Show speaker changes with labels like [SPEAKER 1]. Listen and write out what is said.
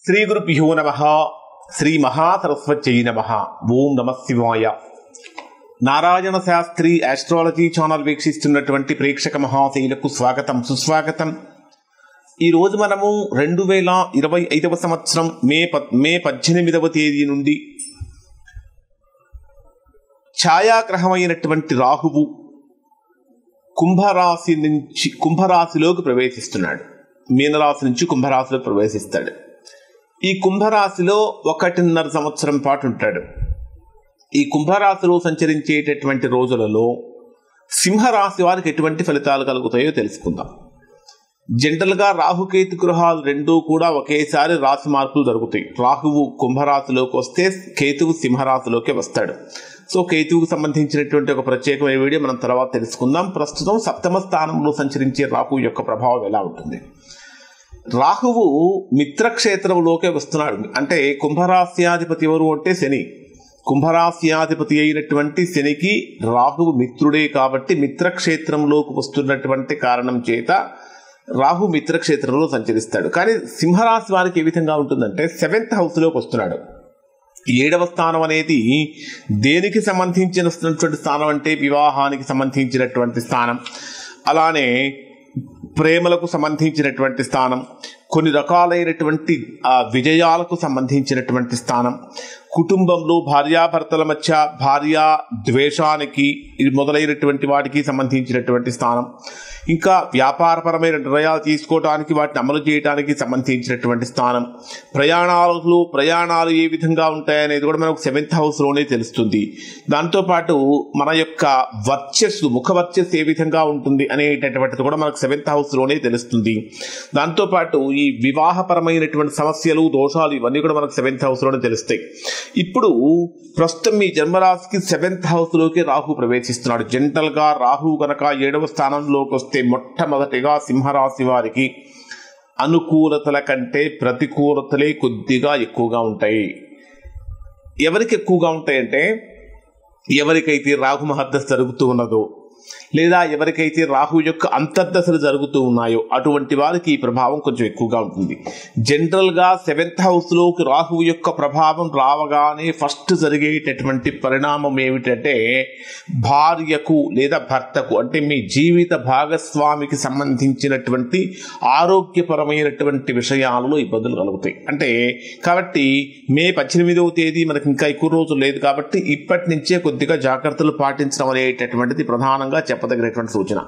[SPEAKER 1] శ్రీ గురుభ్యో నమః. శ్రీ మహాసరస్వత్యై నమః. ఓం నమః శివాయ. నారాయణ శాస్త్రి ఆస్ట్రాలజీ ఛానల్ వీక్షిస్తున్నటువంటి ప్రేక్షక మహాశైలకు స్వాగతం, సుస్వాగతం. ఈరోజు మనము 2025 సంవత్సరం మే 18వ తేదీ నుండి ఛాయాగ్రహమైనటువంటి రాహువు కుంభరాశిలోకి ప్రవేశిస్తున్నాడు. మీనరాశి నుంచి కుంభరాశిలో ప్రవేశిస్తాడు. ఈ కుంభరాశిలో 1.5 సంవత్సరం పాటు ఉంటాడు. ఈ కుంభరాశిలో సంచరించేటటువంటి రోజులలో సింహరాశి వారికి ఎటువంటి ఫలితాలు కలుగుతాయో తెలుసుకుందాం. జనరల్గా రాహుకేతు గ్రహాలు రెండూ కూడా ఒకేసారి రాశి మార్పులు జరుగుతాయి. రాహువు కుంభరాశిలోకి వస్తే కేతువు సింహరాశిలోకి వస్తాడు. సో కేతువుకు సంబంధించినటువంటి ఒక ప్రత్యేకమైన వీడియో మనం తర్వాత తెలుసుకుందాం. ప్రస్తుతం 7వ స్థానంలో సంచరించే రాహువు యొక్క ప్రభావం ఎలా ఉంటుంది? రాహువు మిత్రక్షేత్రంలోకే వస్తున్నాడు. అంటే కుంభరాశ్యాధిపతి ఎవరు అంటే శని. కుంభరాశ్యాధిపతి అయినటువంటి శనికి రాహువు మిత్రుడే కాబట్టి మిత్రక్షేత్రంలోకి వస్తున్నటువంటి కారణం చేత రాహు మిత్రక్షేత్రంలో సంచరిస్తాడు. కానీ సింహరాశి వారికి ఏ విధంగా ఉంటుందంటే 7th హౌస్లోకి వస్తున్నాడు. 7వ స్థానం అనేది దేనికి సంబంధించినటువంటి స్థానం అంటే వివాహానికి సంబంధించినటువంటి స్థానం, అలానే ప్రేమలకు సంబంధించినటువంటి స్థానం, కొన్ని రకాలైనటువంటి విజయాలకు సంబంధించినటువంటి స్థానం, కుటుంబంలో భార్యాభర్తల మధ్య భార్యా ద్వేషానికి మొదలైనటువంటి వాటికి సంబంధించినటువంటి స్థానం, ఇంకా వ్యాపారపరమైన నిర్ణయాలు తీసుకోవడానికి వాటిని అమలు చేయడానికి సంబంధించినటువంటి స్థానం, ప్రయాణాలు ఏ విధంగా ఉంటాయనేది కూడా మనకు 7th హౌస్లోనే తెలుస్తుంది. దాంతోపాటు మన యొక్క ముఖ వర్చస్సు ఏ విధంగా ఉంటుంది అనేటటువంటిది కూడా మనకు 7th హౌస్లోనే తెలుస్తుంది. దాంతోపాటు ఈ వివాహపరమైనటువంటి సమస్యలు, దోషాలు ఇవన్నీ కూడా మనకు 7th హౌస్లోనే తెలుస్తాయి. ఇప్పుడు ప్రస్తుతం మీ జన్మరాశికి 7th హౌస్లోకి రాహు ప్రవేశిస్తున్నాడు. జనరల్గా రాహు కనుక 7వ స్థానంలోకి వస్తే మొట్టమొదటిగా సింహరాశి వారికి అనుకూలతల కంటే ప్రతికూలతలే కొద్దిగా ఎక్కువగా ఉంటాయి. ఎవరికి ఎక్కువగా ఉంటాయంటే ఎవరికైతే రాహు మహర్దశ జరుగుతూ ఉన్నదో లేదా ఎవరికైతే రాహు యొక్క అంతర్దశలు జరుగుతూ ఉన్నాయో అటువంటి వారికి ఈ ప్రభావం కొంచెం ఎక్కువగా ఉంటుంది. జనరల్గా 7th హౌస్లోకి రాహు యొక్క ప్రభావం రావగానే ఫస్ట్ జరిగేటటువంటి పరిణామం ఏమిటంటే భార్యకు లేదా భర్తకు అంటే మీ జీవిత భాగస్వామికి సంబంధించినటువంటి ఆరోగ్యపరమైనటువంటి విషయాలలో ఇబ్బందులు కలుగుతాయి. కాబట్టి మే 18వ తేదీ మనకి ఇంకా ఎక్కువ రోజులు లేదు కాబట్టి ఇప్పటి నుంచే కొద్దిగా జాగ్రత్తలు పాటించడం అనేటటువంటిది ప్రధానంగా చెప్పదగినటువంటి సూచన.